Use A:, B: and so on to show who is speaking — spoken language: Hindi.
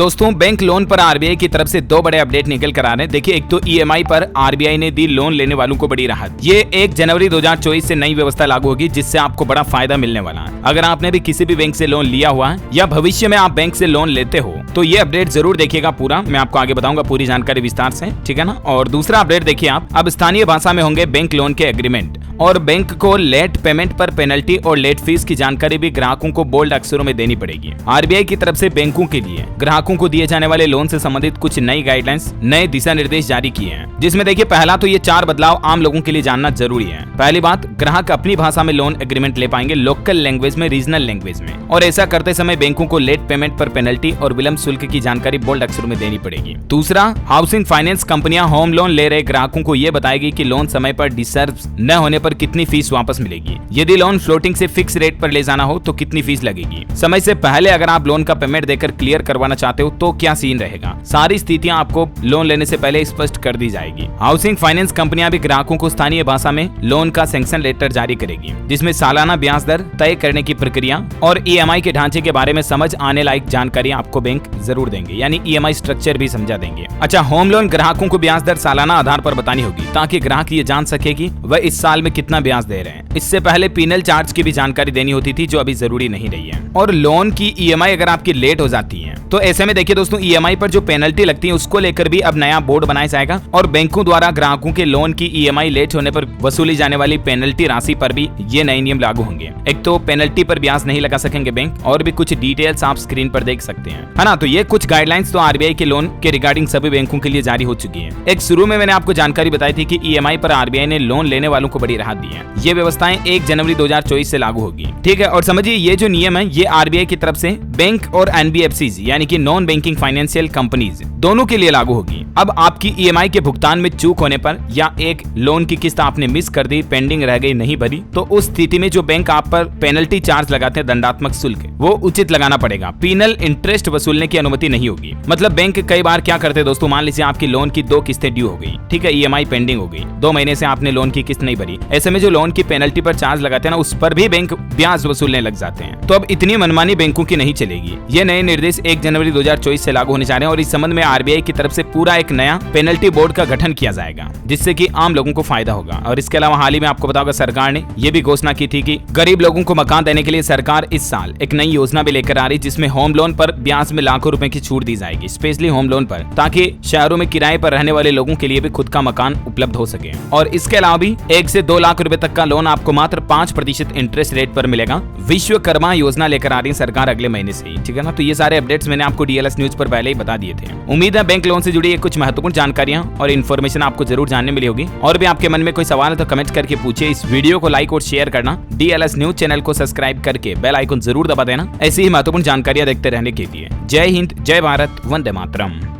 A: दोस्तों बैंक लोन पर आरबीआई की तरफ से दो बड़े अपडेट निकल कर आ रहे हैं। देखिए, एक तो ईएमआई पर आरबीआई ने दी लोन लेने वालों को बड़ी राहत। ये 1 जनवरी 2024 से नई व्यवस्था लागू होगी, जिससे आपको बड़ा फायदा मिलने वाला है। अगर आपने भी किसी भी बैंक से लोन लिया हुआ है या भविष्य में आप बैंक से लोन लेते हो तो ये अपडेट जरूर देखिएगा पूरा। मैं आपको आगे बताऊंगा पूरी जानकारी विस्तार से, ठीक है ना। और दूसरा अपडेट देखिए आप, अब स्थानीय भाषा में होंगे बैंक लोन के एग्रीमेंट और बैंक को लेट पेमेंट पर पेनल्टी और लेट फीस की जानकारी भी ग्राहकों को बोल्ड अक्षरों में देनी पड़ेगी। आरबीआई की तरफ से बैंकों के लिए ग्राहकों को दिए जाने वाले लोन से संबंधित कुछ नई गाइडलाइंस, नए दिशा निर्देश जारी किए हैं, जिसमें देखिए पहला तो ये 4 बदलाव आम लोगों के लिए जानना जरूरी है। पहली बात, ग्राहक अपनी भाषा में लोन एग्रीमेंट ले पाएंगे, लोकल लैंग्वेज में, रीजनल लैंग्वेज में, और ऐसा करते समय बैंकों को लेट पेमेंट पर पेनल्टी और विलंब शुल्क की जानकारी बोल्ड अक्षरों में देनी पड़ेगी। दूसरा, हाउसिंग फाइनेंस कंपनियां होम लोन ले रहे ग्राहकों को ये बताएगी कि लोन समय पर डिसर्व न होने पर कितनी फीस वापस मिलेगी। यदि लोन फ्लोटिंग से फिक्स रेट पर ले जाना हो तो कितनी फीस लगेगी। समय से पहले अगर आप लोन का पेमेंट देकर क्लियर करवाना चाहते हो तो क्या सीन रहेगा। सारी स्थितियां आपको लोन लेने से पहले स्पष्ट कर दी जाएगी। हाउसिंग फाइनेंस कंपनियां भी ग्राहकों को स्थानीय भाषा में लोन का सैंक्शन लेटर जारी करेगी, जिसमें सालाना ब्याज दर तय करने की प्रक्रिया और ईएमआई के ढांचे के बारे में समझ आने लायक जानकारी आपको बैंक जरूर देंगे, यानी ईएमआई स्ट्रक्चर भी समझा देंगे। अच्छा, होम लोन ग्राहकों को ब्याज दर सालाना आधार पर बतानी होगी, ताकि ग्राहक ये जान सके कि वह इस साल में कितना ब्याज दे रहे हैं। इससे पहले पीनल चार्ज की भी जानकारी देनी होती थी, जो अभी जरूरी नहीं रही है। और लोन की ईएमआई अगर आपकी लेट हो जाती है तो ऐसे में देखिए दोस्तों, ईएमआई पर जो पेनल्टी लगती है उसको लेकर भी अब नया बोर्ड बनाया जाएगा और बैंकों द्वारा ग्राहकों के लोन की ईएमआई लेट होने पर वसूली जाने वाली पेनल्टी राशि पर भी ये नए नियम लागू होंगे। एक तो पेनल्टी पर ब्याज नहीं लगा सकेंगे बैंक, और भी कुछ डिटेल्स आप स्क्रीन पर देख सकते हैं, है ना। तो ये कुछ गाइडलाइंस तो आरबीआई के लोन के रिगार्डिंग सभी बैंकों के लिए जारी हो चुकी है। एक शुरू में मैंने आपको जानकारी बताई थी कि ईएमआई पर आरबीआई ने लोन लेने वालों को बड़ी राहत दी है। ये व्यवस्थाएं 1 जनवरी 2024 से लागू होगी, ठीक है। और समझिए, ये जो नियम है ये आरबीआई की तरफ से बैंक और एनबीएफसीज यानी कि नॉन बैंकिंग फाइनेंशियल कंपनीज दोनों के लिए लागू होगी। अब आपकी ईएमआई के भुगतान में चूक होने पर या एक लोन की किस्त आपने मिस कर दी, पेंडिंग रह गई, नहीं भरी, तो उस स्थिति में जो बैंक आप पर पेनल्टी चार्ज लगाते हैं, दंडात्मक शुल्क, वो उचित लगाना पड़ेगा। पीनल इंटरेस्ट वसूलने की अनुमति नहीं होगी। मतलब बैंक कई बार क्या करते हैं दोस्तों, मान लीजिए आपकी लोन की 2 किस्तें ड्यू हो गई, ठीक है, ईएमआई पेंडिंग हो गई, 2 महीने से आपने लोन की किस्त नहीं भरी। ऐसे में जो लोन की पेनल्टी पर चार्ज लगाते हैं ना, उस पर भी बैंक ब्याज वसूलने लग जाते हैं। तो अब इतनी मनमानी बैंकों की नहीं चलेगी। ये नए निर्देश 1 जनवरी 2024 से लागू होने जा रहे हैं और इस संबंध में आरबीआई की तरफ से पूरा एक नया पेनल्टी बोर्ड का गठन किया जाएगा, जिससे कि आम लोगों को फायदा होगा। और इसके अलावा हाल ही में आपको बताऊंगा, सरकार ने यह भी घोषणा की थी कि गरीब लोगों को मकान देने के लिए सरकार इस साल एक नई योजना भी लेकर आ रही, जिसमें होम लोन पर ब्याज में लाखों रुपए की छूट दी जाएगी, स्पेशली होम लोन पर, ताकि शहरों में किराए पर रहने वाले लोगों के लिए भी खुद का मकान उपलब्ध हो सके। और इसके अलावा भी 1 से 2 लाख रुपए तक का लोन आपको मात्र 5% इंटरेस्ट रेट पर मिलेगा। विश्वकर्मा योजना लेकर आ रही है सरकार अगले महीने से ही, ठीक है ना। तो ये सारे अपडेट्स मैंने आपको डीएलएस न्यूज पर पहले ही बता दिए थे। उम्मीद है बैंक लोन से जुड़ी कुछ महत्वपूर्ण जानकारियां और इन्फॉर्मेशन आपको जरूर जानने मिली होगी। और भी आपके मन में कोई सवाल है तो कमेंट करके पूछिए। इस वीडियो को लाइक और शेयर करना, डीएलएस न्यूज चैनल को सब्सक्राइब करके बेल आइकन जरूर दबा देना, ऐसी ही महत्वपूर्ण जानकारियां देखते रहने के लिए। जय हिंद, जय भारत, वंदे मातरम।